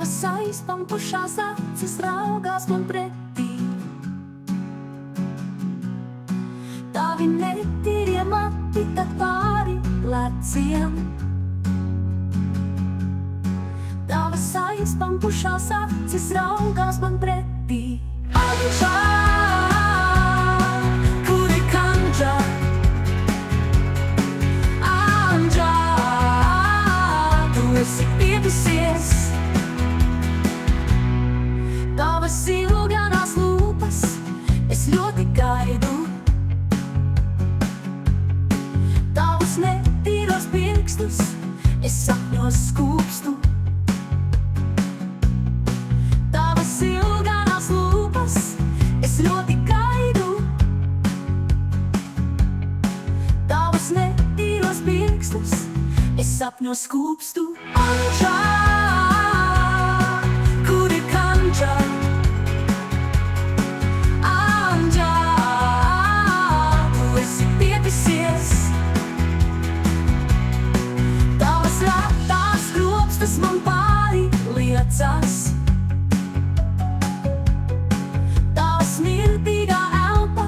Tavas aizpampušās acis raugās man pretī. Tavi netīrie mati tad pāri pleciem. Tavas aizpampušās acis raugās man pretī. Anžā, kur ir Kanža? Anžā, tu esi piedusies. Tavas ilganās lūpas es ļoti gaidu. Tavus netīros pirkstus es sapņos skūpstu. Tavas ilganās lūpas es ļoti gaidu. Tavus netīros pirkstus es sapņos skūpstu. Anžā, kur ir Kanža? Anžā, tu esi piedusies. Tavas ratās skropstas man pāri liecas. Tavas smirdīgā elpa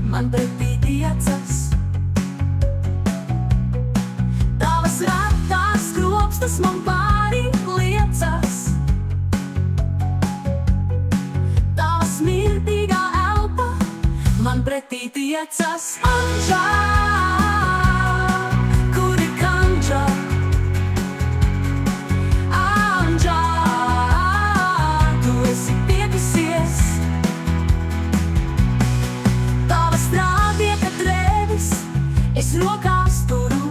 man pretī tiecas. Tavas ratās skropstas man pāri liecas. Tavas smirdīgā elpa man pretī tiecas. Anžā, kur ir Kanža? Anžā, tu esi piedusies. Tavas strāvieka drēbes es rokās turu.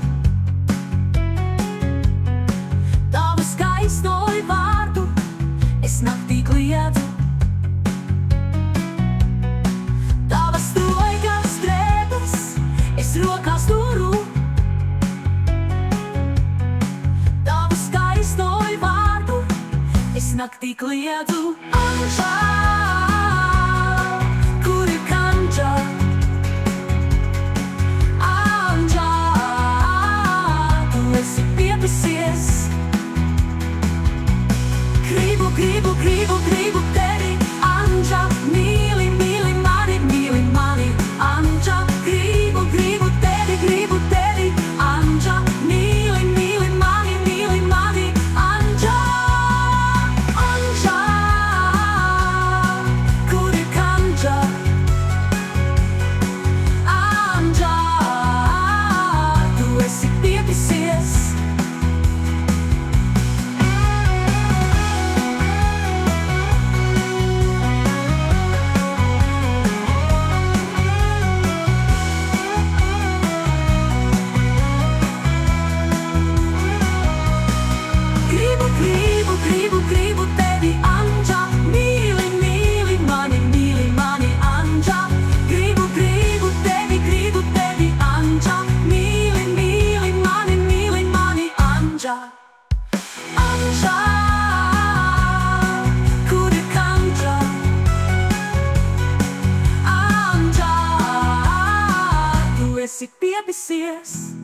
Tavu skaistoju vārdu es naktī kliedzu. Tavas stroigas drēbes es rokās turu. Tavu skaistoju vārdu es naktī kliedzu. Anžā, kur ir Kanža? Anžā, tu esi piedusies. Gribu, gribu, gribu, gribu tevi, Anžā, mīli, mīli mani, Anžā. Gribu, gribu tevi, Anžā, mīli, mīli mani, Anžā. Anžā, kur ir Kanža? Anžā, tu esi piedusies. Gribu tevi, Anžā, mīli, mīli mani, Anžā. Gribu tevi, Anžā, mīli, mīli mani, Anžā. Anžā, kur ir Kanža? Anžā, tu esi piedusies.